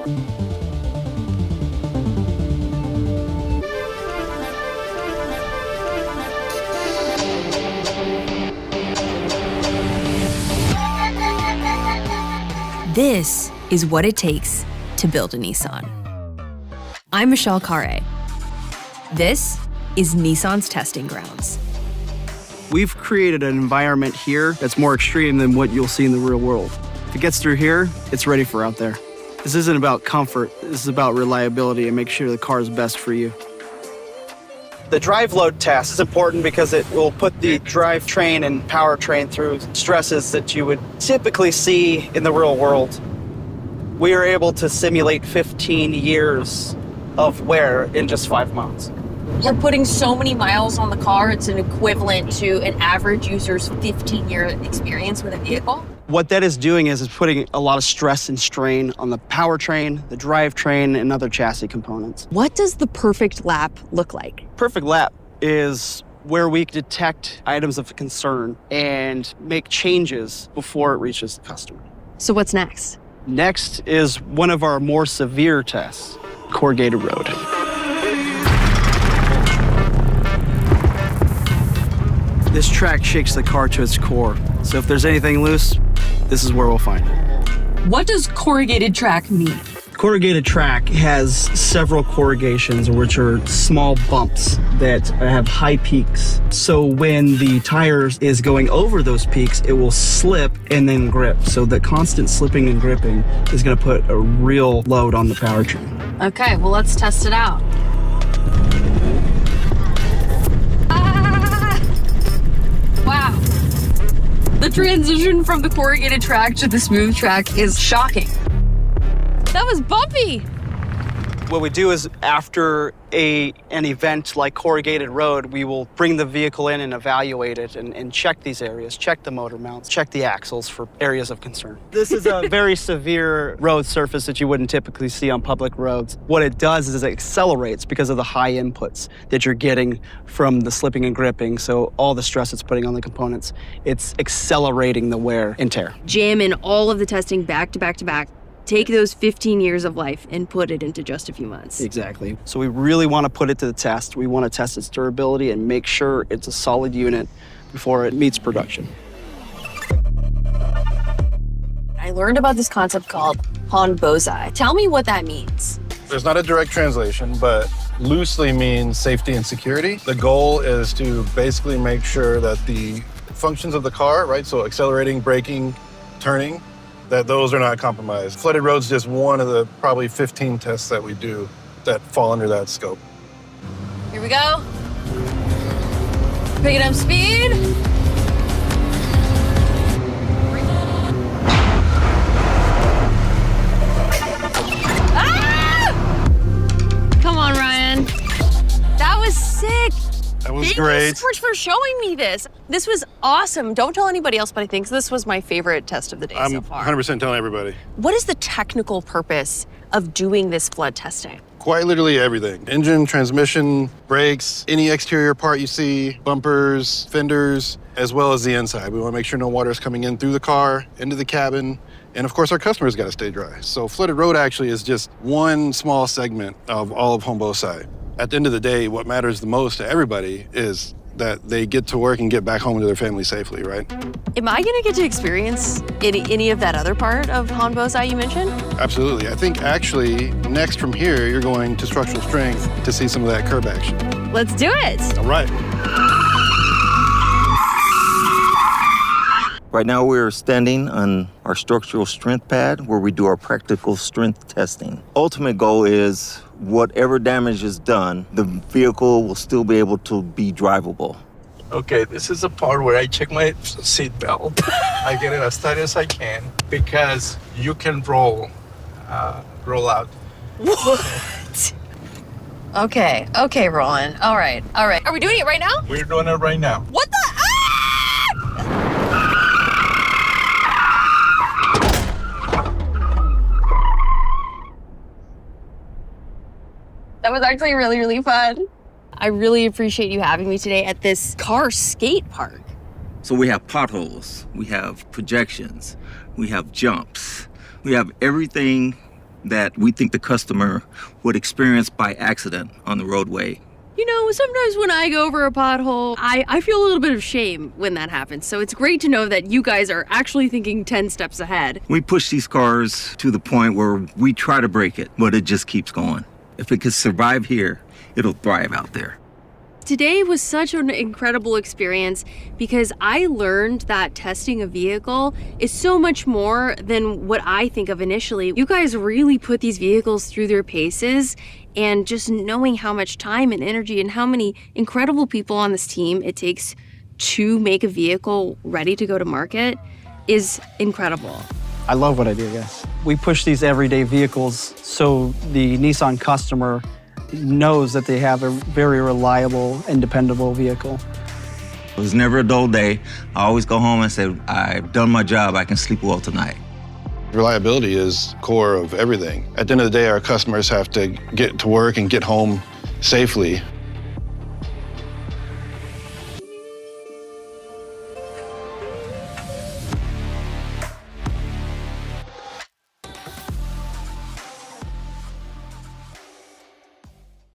This is what it takes to build a Nissan. I'm Michelle Khare. This is Nissan's testing grounds. We've created an environment here that's more extreme than what you'll see in the real world. If it gets through here, it's ready for out there. This isn't about comfort, this is about reliability and make sure the car is best for you. The drive load test is important because it will put the drivetrain and powertrain through stresses that you would typically see in the real world. We are able to simulate 15 years of wear in just 5 months. You're putting so many miles on the car, it's an equivalent to an average user's 15-year experience with a vehicle. What that is doing is putting a lot of stress and strain on the powertrain, the drivetrain, and other chassis components. What does the perfect lap look like? Perfect lap is where we detect items of concern and make changes before it reaches the customer. So what's next? Next is one of our more severe tests, corrugated road. This track shakes the car to its core. So if there's anything loose, this is where we'll find it. What does corrugated track mean? Corrugated track has several corrugations, which are small bumps that have high peaks. So when the tires is going over those peaks, it will slip and then grip. So the constant slipping and gripping is going to put a real load on the powertrain. Okay, well, let's test it out. Wow. The transition from the corrugated track to the smooth track is shocking. That was bumpy. What we do is after an event like corrugated road, we will bring the vehicle in and evaluate it and check these areas, check the motor mounts, check the axles for areas of concern. This is a very severe road surface that you wouldn't typically see on public roads. What it does is it accelerates because of the high inputs that you're getting from the slipping and gripping. So all the stress it's putting on the components, it's accelerating the wear and tear. Jam in all of the testing back to back to back. Take those 15 years of life and put it into just a few months. Exactly. So we really want to put it to the test. We want to test its durability and make sure it's a solid unit before it meets production. I learned about this concept called Honbozai. Tell me what that means. There's not a direct translation, but loosely means safety and security. The goal is to basically make sure that the functions of the car, right, so accelerating, braking, turning, that those are not compromised. Flooded road's just one of the probably 15 tests that we do that fall under that scope. Here we go. Picking up speed. Ah! Come on, Ryan. That was sick. That was Thank great. you so much for showing me this. This was awesome. Don't tell anybody else, but I think this was my favorite test of the day so far. I'm 100% telling everybody. What is the technical purpose of doing this flood testing? Quite literally everything. Engine, transmission, brakes, any exterior part you see, bumpers, fenders, as well as the inside. We want to make sure no water is coming in through the car, into the cabin, and of course our customers got to stay dry. So flooded road actually is just one small segment of all of Honbozai. At the end of the day, what matters the most to everybody is that they get to work and get back home to their family safely, right? Am I gonna get to experience any of that other part of Honbozai you mentioned? Absolutely. I think actually next from here, you're going to structural strength to see some of that curb action. Let's do it. All right. Right now we're standing on our structural strength pad where we do our practical strength testing. Ultimate goal is whatever damage is done, the vehicle will still be able to be drivable. Okay, this is the part where I check my seat belt. I get it as tight as I can because you can roll out. What? Okay, Roland. All right. Are we doing it right now? We're doing it right now. What the? Ah! That was actually really, really fun. I really appreciate you having me today at this car skate park. So we have potholes, we have projections, we have jumps, we have everything that we think the customer would experience by accident on the roadway. You know, sometimes when I go over a pothole, I feel a little bit of shame when that happens. So it's great to know that you guys are actually thinking 10 steps ahead. We push these cars to the point where we try to break it, but it just keeps going. If it could survive here, it'll thrive out there. Today was such an incredible experience because I learned that testing a vehicle is so much more than what I think of initially. You guys really put these vehicles through their paces, and just knowing how much time and energy and how many incredible people on this team it takes to make a vehicle ready to go to market is incredible. I love what I do, guys. We push these everyday vehicles so the Nissan customer knows that they have a very reliable and dependable vehicle. It was never a dull day. I always go home and say, I've done my job, I can sleep well tonight. Reliability is core of everything. At the end of the day, our customers have to get to work and get home safely.